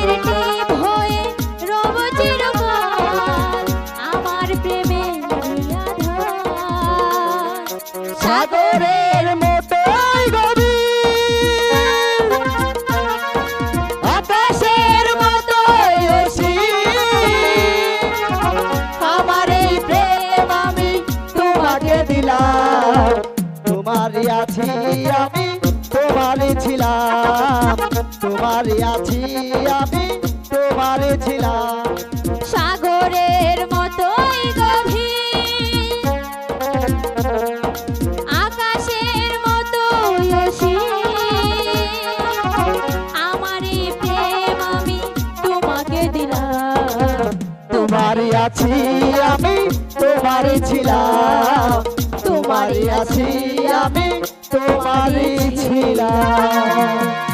প্রেমের টিপ হয়ে রব চিরকাল আমার প্রেমে সাগরের মতোই গভীর আকাশের মতোই অসীম আমার এই প্রেম আমি তোমাকে দিলাম তোমারই আছি আমি তোমারই ছিলাম তোমারই আছি আমি তোমারই ছিলাম সাগরের মতোই গভীর আকাশের মতোই অসীম আমার এই প্রেম আমি তোমাকে দিলাম তোমারই আছি আমি তোমারই ছিলাম তোমারই আছি আমি তোমারই ছিলাম।